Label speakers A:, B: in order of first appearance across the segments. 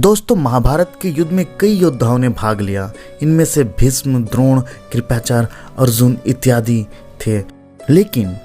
A: दोस्तों, महाभारत के युद्ध में कई योद्धाओं ने भाग लिया। इनमें से भीष्म, द्रोण, कृपाचार्य, अर्जुन इत्यादि थे। लेकिन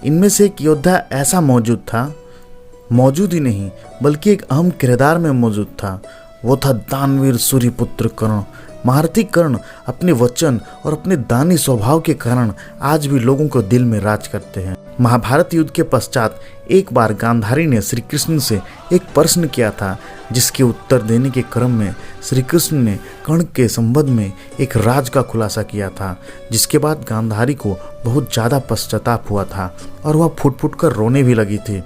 A: इनमें से एक योद्धा ऐसा मौजूद ही नहीं बल्कि एक अहम किरदार में मौजूद था। वो था दानवीर सूर्यपुत्र कर्ण। महारथी कर्ण अपने वचन और अपने दानी स्वभाव के कारण आज भी लोगों को दिल में राज करते हैं। महाभारत युद्ध के पश्चात एक बार गांधारी ने श्री कृष्ण से एक प्रश्न किया था, जिसके उत्तर देने के क्रम में श्री कृष्ण ने कर्ण के संबंध में एक राज का खुलासा किया था, जिसके बाद गांधारी को बहुत ज़्यादा पश्चाताप हुआ था और वह फुट फुट कर रोने भी लगी थी।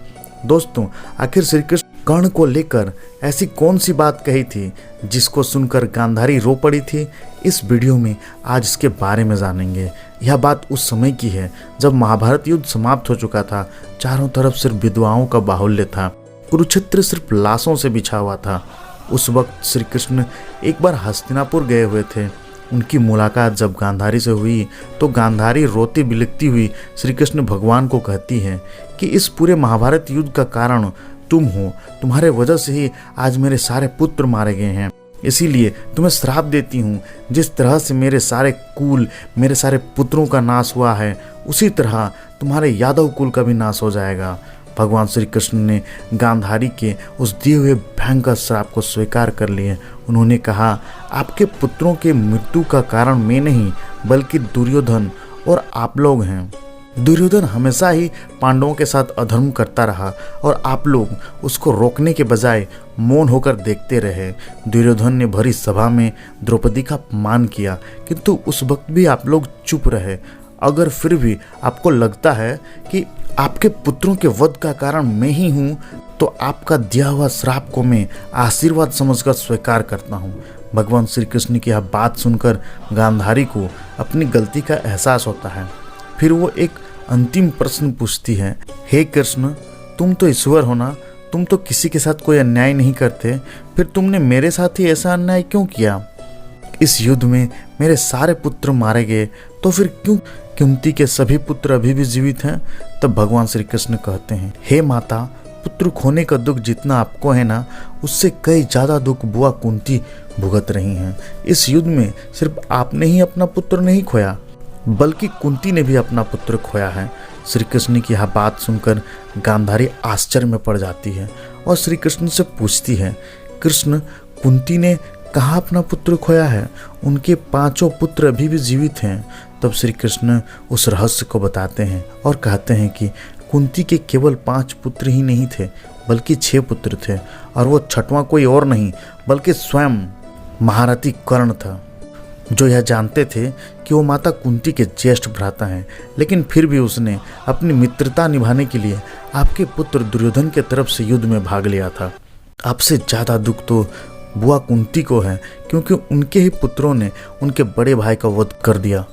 A: दोस्तों, आखिर श्री कृष्ण कर्ण को लेकर ऐसी कौन सी बात कही थी जिसको सुनकर गांधारी रो पड़ी थी? इस वीडियो में आज इसके बारे में जानेंगे। यह बात उस समय की है जब महाभारत युद्ध समाप्त हो चुका था। चारों तरफ सिर्फ विधवाओं का बाहुल्य था। कुरुक्षेत्र सिर्फ लाशों से बिछा हुआ था। उस वक्त श्री कृष्ण एक बार हस्तिनापुर गए हुए थे। उनकी मुलाकात जब गांधारी से हुई तो गांधारी रोती बिलखती हुई श्री कृष्ण भगवान को कहती है कि इस पूरे महाभारत युद्ध का कारण तुम हो। तुम्हारे वजह से ही आज मेरे सारे पुत्र मारे गए हैं। इसीलिए तुम्हें श्राप देती हूँ, जिस तरह से मेरे सारे कुल, मेरे सारे पुत्रों का नाश हुआ है, उसी तरह तुम्हारे यादव कुल का भी नाश हो जाएगा। भगवान श्री कृष्ण ने गांधारी के उस दिए हुए भयंकर श्राप को स्वीकार कर लिए। उन्होंने कहा, आपके पुत्रों के मृत्यु का कारण मैं नहीं बल्कि दुर्योधन और आप लोग हैं। दुर्योधन हमेशा ही पांडवों के साथ अधर्म करता रहा और आप लोग उसको रोकने के बजाय मौन होकर देखते रहे। दुर्योधन ने भरी सभा में द्रौपदी का अपमान किया, किंतु उस वक्त भी आप लोग चुप रहे। अगर फिर भी आपको लगता है कि आपके पुत्रों के वध का कारण मैं ही हूँ, तो आपका दिया हुआ श्राप को मैं आशीर्वाद समझकर स्वीकार करता हूँ। भगवान श्री कृष्ण की यह बात सुनकर गांधारी को अपनी गलती का एहसास होता है। फिर वो एक अंतिम प्रश्न पूछती है, हे कृष्ण, तुम तो ईश्वर हो ना, तुम तो किसी के साथ कोई अन्याय नहीं करते, फिर तुमने मेरे साथ ही ऐसा अन्याय क्यों किया? इस युद्ध में मेरे सारे पुत्र मारे गए, तो फिर क्यों कुंती के सभी पुत्र अभी भी जीवित हैं? तब भगवान श्री कृष्ण कहते हैं, हे माता, पुत्र खोने का दुख जितना आपको है ना, उससे कई ज़्यादा दुख बुआ कुंती भुगत रही हैं। इस युद्ध में सिर्फ आपने ही अपना पुत्र नहीं खोया बल्कि कुंती ने भी अपना पुत्र खोया है। श्री कृष्ण की यह बात सुनकर गांधारी आश्चर्य में पड़ जाती है और श्री कृष्ण से पूछती है, कृष्ण, कुंती ने कहाँ अपना पुत्र खोया है? उनके 5 पुत्र अभी भी जीवित हैं। तब श्री कृष्ण उस रहस्य को बताते हैं और कहते हैं कि कुंती के केवल 5 पुत्र ही नहीं थे बल्कि 6 पुत्र थे, और वो 6वां कोई और नहीं बल्कि स्वयं महारथी कर्ण था, जो यह जानते थे कि वो माता कुंती के ज्येष्ठ भ्राता हैं। लेकिन फिर भी उसने अपनी मित्रता निभाने के लिए आपके पुत्र दुर्योधन के तरफ से युद्ध में भाग लिया था। आपसे ज़्यादा दुख तो बुआ कुंती को है, क्योंकि उनके ही पुत्रों ने उनके बड़े भाई का वध कर दिया।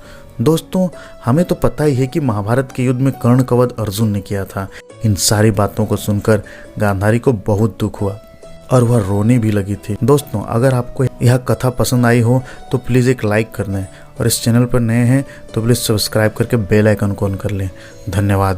A: दोस्तों, हमें तो पता ही है कि महाभारत के युद्ध में कर्ण का वध अर्जुन ने किया था। इन सारी बातों को सुनकर गांधारी को बहुत दुख हुआ और वह रोने भी लगी थी। दोस्तों, अगर आपको यह कथा पसंद आई हो तो प्लीज़ एक लाइक कर दें, और इस चैनल पर नए हैं तो प्लीज़ सब्सक्राइब करके बेल आइकन को ऑन कर लें। धन्यवाद।